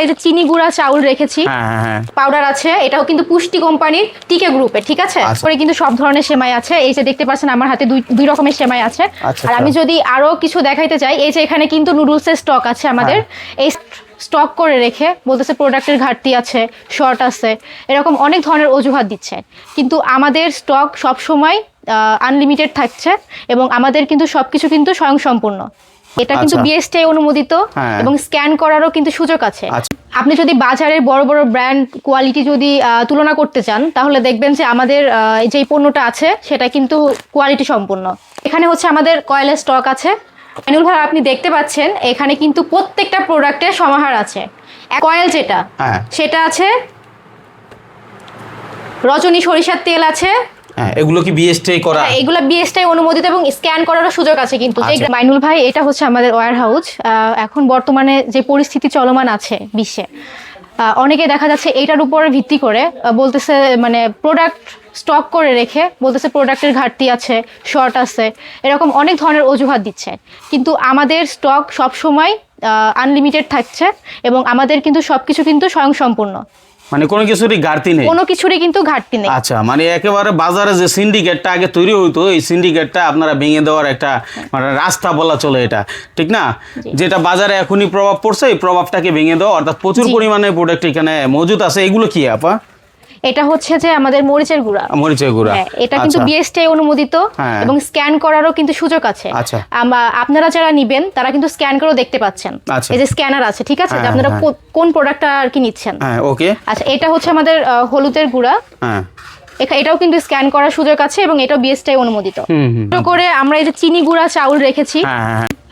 এই যে চিনি গুঁড়া চাউল রেখেছি, পাউডার আছে, এটাও কিন্তু পুষ্টি কোম্পানির টিকে গ্রুপের, ঠিক আছে। পরে কিন্তু সব ধরনের সেমাই আছে, এই যে দেখতে পাচ্ছেন আমার হাতে দুই রকমের সেমাই আছে। আর আমি যদি আরো কিছু দেখাইতে চাই, এই যে এখানে কিন্তু নুডলসের স্টক আছে আমাদের, এই স্টক করে রেখে বলতেছে প্রোডাক্টের ঘাটতি আছে, শর্ট আছে, এরকম অনেক ধরনের অজুহাত দিচ্ছে। কিন্তু আমাদের স্টক সব সময় আনলিমিটেড থাকছে এবং আমাদের কিন্তু সবকিছু কিন্তু স্বয়ংসম্পূর্ণ। এটা কিন্তু বিএসটিআই অনুমোদিত এবং স্ক্যান করারও কিন্তু সুযোগ আছে। আপনি যদি বাজারের বড় বড় ব্র্যান্ড কোয়ালিটি যদি তুলনা করতে চান, তাহলে দেখবেন যে আমাদের যে পণ্যটা আছে সেটা কিন্তু কোয়ালিটি সম্পূর্ণ। এখানে হচ্ছে আমাদের কয়েলের স্টক আছে। মাইনুল ভাই, আপনি দেখতে পাচ্ছেন এখানে কিন্তু প্রত্যেকটা প্রোডাক্টের সমাহার আছে। কয়েল যেটা সেটা আছে, রজনী সরিষার তেল আছে। এগুলো কি বিএসটিআই করা? এগুলো বিএসটিআই অনুমোদিত এবং স্ক্যান করারও সুযোগ আছে কিন্তু। মাইনুল ভাই, এটা হচ্ছে আমাদের ওয়্যার হাউস। এখন বর্তমানে যে পরিস্থিতি চলমান আছে বিশ্বে, অনেকে দেখা যাচ্ছে এইটার উপর ভিত্তি করে বলতেছে, মানে প্রোডাক্ট স্টক করে রেখে বলতেছে প্রোডাক্টের ঘাটতি আছে, শর্ট আছে, এরকম অনেক ধরনের অজুহাত দিচ্ছে। কিন্তু আমাদের স্টক সব সময় আনলিমিটেড থাকছে এবং আমাদের কিন্তু সবকিছু কিন্তু স্বয়ংসম্পূর্ণ, মানে কোনো কিছুরই ঘাটতি নেই, কোনো কিছুরই কিন্তু ঘাটতি নেই। আচ্ছা, মানে একেবারে বাজারে যে সিন্ডিকেটটা আগে তৈরি হইতো, এই সিন্ডিকেটটা আপনারা ভেঙে দেওয়ার একটা মানে রাস্তা বলা চলে, এটা ঠিক না? যেটা বাজারে এখনই প্রভাব পড়ছে, এই প্রভাবটাকে ভেঙে দেওয়া, অর্থাৎ প্রচুর পরিমাণে প্রোডাক্ট এখানে মজুদ আছে। এগুলো কি আপা? এটা হচ্ছে যে আমাদের মরিচের গুঁড়া। মরিচের গুঁড়া, এটা কিন্তু বিএসটিআই অনুমোদিত এবং স্ক্যান করারও কিন্তু সুযোগ আছে। আপনারা যারা নিবেন তারা কিন্তু স্ক্যান করেও দেখতে পাচ্ছেন, এই যে স্ক্যানার আছে, ঠিক আছে, যে আপনারা কোন প্রোডাক্টটা আর কি নিচ্ছেন। ওকে, আচ্ছা, এটা হচ্ছে আমাদের হলুদের গুঁড়া। এটাও কিন্তু স্ক্যান করার সুযোগ আছে এবং এটাও বিএসটিআই অনুমোদিত। করে আমরা এই যে চিনি গুঁড়া চাউল রেখেছি।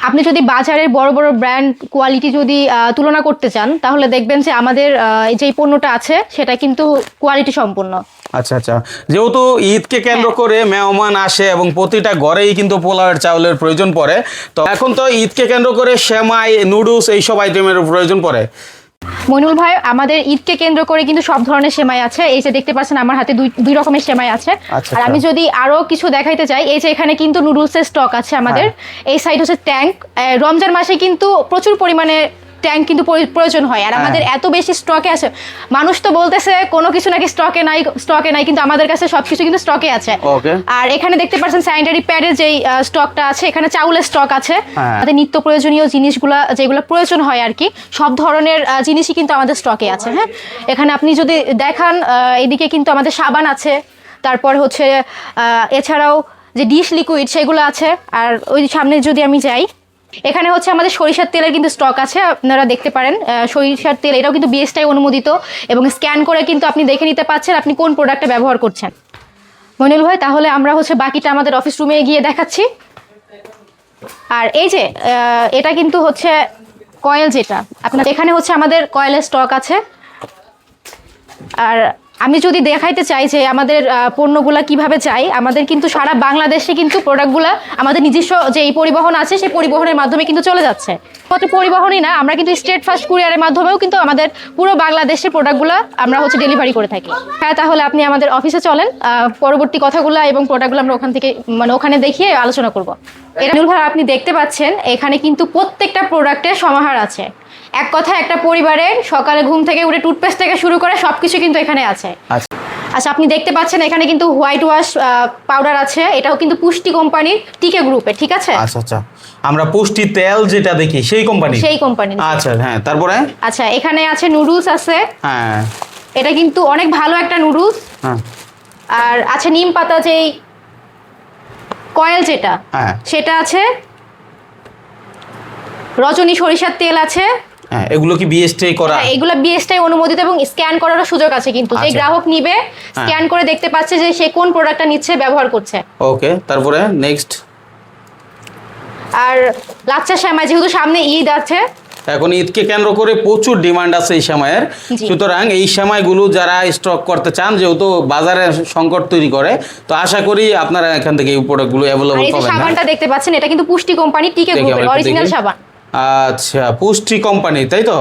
আপনি যদি বাজারের বড় বড় ব্র্যান্ড কোয়ালিটি যদি তুলনা করতে চান, তাহলে দেখবেন যে আমাদের যে পণ্যটা আছে সেটা কিন্তু কোয়ালিটি সম্পূর্ণ। আচ্ছা আচ্ছা, যেহেতু ঈদকে কেন্দ্র করে মেহমান আসে এবং প্রতিটা ঘরেই কিন্তু পোলাওয়ের চাউলের প্রয়োজন পড়ে, তো এখন তো ঈদকে কেন্দ্র করে সেমাই, নুডলস এইসব আইটেমের প্রয়োজন পড়ে। মইনুল ভাই, আমাদের ঈদকে কেন্দ্র করে কিন্তু সব ধরনের সেমাই আছে, এই যে দেখতে পাচ্ছেন আমার হাতে দুই রকমের সেমাই আছে। আর আমি যদি আরো কিছু দেখাইতে চাই, এই যে এখানে কিন্তু নুডলসের স্টক আছে আমাদের। এই সাইড হচ্ছে ট্যাঙ্ক। রমজান মাসে কিন্তু প্রচুর পরিমাণে ট্যাঙ্ক কিন্তু প্রয়োজন হয়, আর আমাদের এত বেশি স্টকে আছে। মানুষ তো বলতেছে কোনো কিছু নাকি স্টকে নাই, কিন্তু আমাদের কাছে সবকিছু কিন্তু স্টকে আছে। আর এখানে দেখতে পাচ্ছেন স্যানিটারি প্যাডের যে স্টকটা আছে, এখানে চাউলের স্টক আছে। আমাদের নিত্য প্রয়োজনীয় জিনিসগুলো যেগুলো প্রয়োজন হয় আর কি, সব ধরনের জিনিসই কিন্তু আমাদের স্টকে আছে। হ্যাঁ, এখানে আপনি যদি দেখান, এদিকে কিন্তু আমাদের সাবান আছে, তারপর হচ্ছে এছাড়াও যে ডিশ লিকুইড সেগুলো আছে। আর ওই সামনে যদি আমি যাই, এখানে হচ্ছে আমাদের সরিষার তেলের কিন্তু স্টক আছে, আপনারা দেখতে পারেন। সরিষার তেল, এটাও কিন্তু বিএসটিআই অনুমোদিত এবং স্ক্যান করে কিন্তু আপনি দেখে নিতে পারছেন আপনি কোন প্রোডাক্টটা ব্যবহার করছেন। মইনুল ভাই, তাহলে আমরা হচ্ছে বাকিটা আমাদের অফিস রুমে গিয়ে দেখাচ্ছি। আর এই যে এটা কিন্তু হচ্ছে কয়েল, যেটা আপনার এখানে হচ্ছে আমাদের কয়েলের স্টক আছে। আর আমি যদি দেখাইতে চাই যে আমাদের পণ্যগুলা কিভাবে চাই, আমাদের কিন্তু সারা বাংলাদেশে কিন্তু প্রোডাক্টগুলো আমাদের নিজস্ব যে এই পরিবহন আছে সেই পরিবহনের মাধ্যমে কিন্তু চলে যাচ্ছে। মাত্র পরিবহনই না, আমরা কিন্তু স্টেট ফার্স্ট কুরিয়ারের মাধ্যমেও কিন্তু আমাদের পুরো বাংলাদেশের প্রোডাক্টগুলো আমরা হচ্ছে ডেলিভারি করে থাকি। হ্যাঁ, তাহলে আপনি আমাদের অফিসে চলেন, পরবর্তী কথাগুলো এবং প্রোডাক্টগুলো আমরা ওখান থেকে ওখানে দেখিয়ে আলোচনা করবো। মইনুল ভাই, আপনি দেখতে পাচ্ছেন এখানে কিন্তু প্রত্যেকটা প্রোডাক্টের সমাহার আছে। এক কথায় একটা পরিবারের সকালে ঘুম থেকে উঠে টুথপেস্ট থেকে শুরু করে সবকিছু কিন্তু এখানে আছে। আচ্ছা, আপনি দেখতে পাচ্ছেন এখানে কিন্তু হোয়াইট ওয়াশ পাউডার আছে, এটাও কিন্তু পুষ্টি কোম্পানির টিকে গ্রুপের, ঠিক আছে। আচ্ছা আচ্ছা, আমরা পুষ্টি তেল যেটা দেখি সেই কোম্পানি। আচ্ছা, হ্যাঁ, তারপরে আচ্ছা, এখানে আছে নুডলস আছে। হ্যাঁ, এটা কিন্তু অনেক ভালো একটা নুডলস। আর আছে নিম পাতা, যেই কয়েল যেটা সেটা আছে। রজনী সরিষার তেল আছে। এগুলো কি বিএসটিআই করা? এগুলো বিএসটিআই অনুমোদিত এবং স্ক্যান করারও সুযোগ আছে কিন্তু। যে গ্রাহক নিবে স্ক্যান করে দেখতে পাচ্ছে যে সে কোন প্রোডাক্টটা নিচ্ছে, ব্যবহার করছে। ওকে, তারপরে নেক্সট। আর লাচ্চা সেমাই, যেহেতু সামনে ঈদ আছে, এখন ঈদকে কেন্দ্র করে প্রচুর ডিমান্ড আছে এই সেমাইয়ের, সুতরাং এই সেমাইগুলো যারা স্টক করতে চান, যেহেতু বাজারে সংকট তৈরি করে, তো আশা করি আপনারা এখান থেকে এই প্রোডাক্টগুলো অ্যাভেলেবল পাবেন। সাবানটা দেখতে পাচ্ছেন, এটা কিন্তু পুষ্টি কোম্পানি টিকে গ্রুপের অরিজিনাল সাবান। আচ্ছা, পুষ্টি কোম্পানি, তাই তো?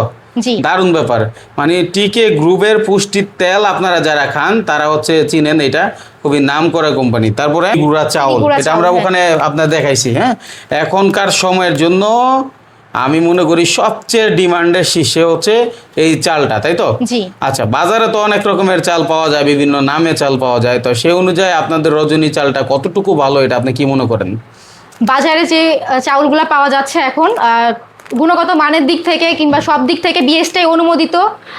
দারুণ ব্যাপার। মানে টিকে গ্রুপের পুষ্টির তেল আপনারা যারা খান তারা হচ্ছে চিনেন, এটা খুবই নাম করা কোম্পানি। তারপরে গুঁড়া চাউল, এটা আমরা ওখানে আপনার দেখাইছি। হ্যাঁ, এখনকার সময়ের জন্য আমি মনে করি সবচেয়ে ডিমান্ডের শীর্ষে হচ্ছে এই চালটা, তাই তো? জি। আচ্ছা, বাজারে তো অনেক রকমের চাল পাওয়া যায়, বিভিন্ন নামে চাল পাওয়া যায়, তো সেই অনুযায়ী আপনাদের রজনী চালটা কতটুকু ভালো এটা আপনি কি মনে করেন? বাজারে যে চাউলগুলো পাওয়া যাচ্ছে এখন গুণগত মানের দিক থেকে কিংবা সব দিক থেকে বিএসটিআই অনুমোদিত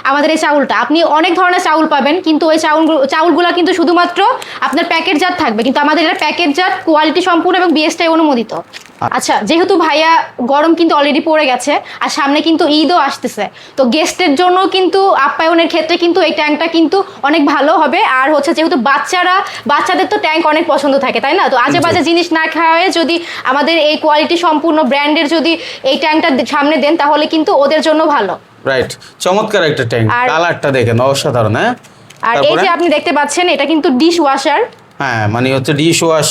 আমাদের এই চাউলটা। আপনি অনেক ধরনের চাউল পাবেন, কিন্তু ওই চাউলগুলো কিন্তু শুধুমাত্র আপনার প্যাকেটজাত থাকবে, কিন্তু আমাদের এটা প্যাকেটজাত, কোয়ালিটি সম্পূর্ণ এবং বিএসটিআই অনুমোদিত। আচ্ছা, যেহেতু ভাইয়া গরম কিন্তু অলরেডি পড়ে গেছে আর সামনে কিন্তু ঈদও আসতেছে, তো গেস্টের জন্য কিন্তু আপ্যায়নের ক্ষেত্রে কিন্তু এই ট্যাঙ্কটা কিন্তু অনেক ভালো হবে। আর হচ্ছে যেহেতু বাচ্চাদের তো ট্যাঙ্ক অনেক পছন্দ থাকে, তাই না? তো আজে বাজে জিনিস না খাওয়ায় যদি আমাদের এই কোয়ালিটি সম্পূর্ণ ব্র্যান্ডের যদি এই ট্যাঙ্কটা সামনে দেন তাহলে কিন্তু ওদের জন্য ভালো। রাইট, চমৎকার একটা ট্যাঙ্ক, কালারটা দেখেন অসাধারণ। হ্যাঁ, আর এই যে আপনি দেখতে পাচ্ছেন এটা কিন্তু ডিশ ওয়াশার। হ্যাঁ, মানে হচ্ছে ডিশ ওয়াশ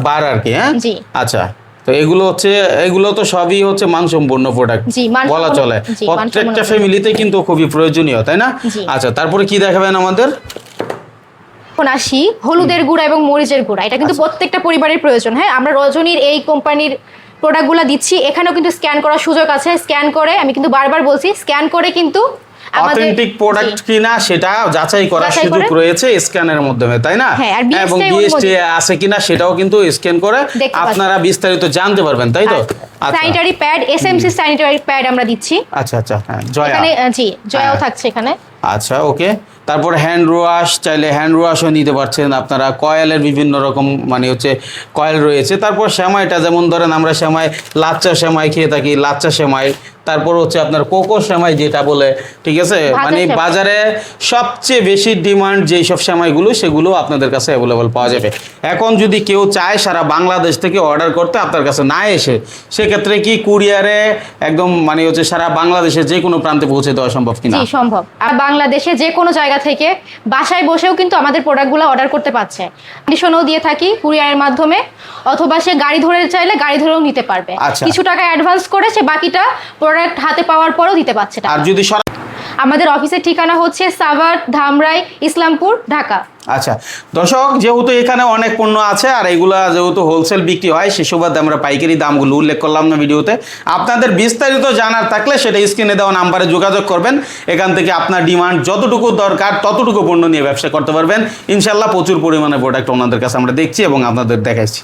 বার আর কি। হ্যাঁ, জি। আচ্ছা, তো এগুলো তো সবই হচ্ছে মানসম্পন্ন প্রোডাক্ট বলা চলে, প্রত্যেকটা ফ্যামিলিতে কিন্তু খুবই প্রয়োজনীয়, তাই না? আচ্ছা, তারপরে কি দেখাবেন আমাদের? এখন আসি হলুদের গুঁড়া এবং মরিচের গুঁড়া, এটা কিন্তু প্রত্যেকটা পরিবারের প্রয়োজন। হ্যাঁ, আমরা রজনীর এই কোম্পানির প্রোডাক্টগুলো দিচ্ছি, এখানেও কিন্তু স্ক্যান করার সুযোগ আছে। স্ক্যান করে, আমি কিন্তু বারবার বলছি, স্ক্যান করে কিন্তু অথেন্টিক প্রোডাক্ট কিনা সেটা যাচাই করার সুযোগ রয়েছে স্ক্যানের মাধ্যমে, তাই না? এবং বিএসটিআই আছে কিনা সেটাও কিন্তু স্ক্যান করে আপনারা বিস্তারিত জানতে পারবেন, তাই তো? Sanitary pad, SMC sanitary pad আমরা দিচ্ছি। আচ্ছা আচ্ছা, হ্যাঁ, জয়া, এখানে জি জয়াও থাকছে এখানে। আচ্ছা, ওকে। তারপর হ্যান্ড ওয়াশ, চাইলে হ্যান্ড ওয়াশও নিতে পারছেন আপনারা। কয়েলের বিভিন্ন রকম মানে হচ্ছে কয়েল রয়েছে। তারপর সেমাইটা, যেমন ধরেন আমরা সেমাই, লাচ্চা সেমাই খেয়ে থাকি, লাচ্চা সেমাই। তারপর হচ্ছে আপনার কোকো সেমাই যেটা বলে, ঠিক আছে? মানে বাজারে সবচেয়ে বেশি ডিমান্ড যেই সব সেমাইগুলো, সেগুলো আপনাদের কাছে অ্যাভেলেবল পাওয়া যাবে। এখন যদি কেউ চায় সারা বাংলাদেশ থেকে অর্ডার করতে, আপনার কাছে না এসে, সেক্ষেত্রে কি কুরিয়ারে একদম মানে হচ্ছে সারা বাংলাদেশে যে কোনো প্রান্তে পৌঁছে দেওয়া সম্ভব কিনা? জি, সম্ভব। আর বাংলাদেশে যে কোনো জায়গা থেকে বাসায় বসেও কিন্তু আমাদের প্রোডাক্টগুলো অর্ডার করতে পারছে। কন্ডিশনও দিয়ে থাকি কুরিয়ারের মাধ্যমে, অথবা সে গাড়ি ধরে চাইলে গাড়ি ধরেও নিতে পারবে। কিছু টাকা অ্যাডভান্স করে সে বাকিটা প্রোডাক্ট হাতে পাওয়ার পরও দিতে পারছে। আর যদি আমাদের অফিসের ঠিকানা হচ্ছে সাভার, ধামরাই, ইসলামপুর, ঢাকা। আচ্ছা দর্শক, যেহেতু এখানে অনেক পণ্য আছে আর এগুলা যেহেতু হোলসেল বিক্রি হয়, সে সুবাদে আমরা পাইকারি দামগুলো উল্লেখ করলাম না ভিডিওতে। আপনাদের বিস্তারিত জানার থাকলে সেটা স্ক্রিনে দেওয়া নাম্বারে যোগাযোগ করবেন। এখান থেকে আপনার ডিমান্ড যতটুকু দরকার ততটুকু পণ্য নিয়ে ব্যবসা করতে পারবেন ইনশাল্লাহ। প্রচুর পরিমাণে প্রোডাক্ট ওনাদের কাছে আমরা দেখছি এবং আপনাদের দেখাইছি।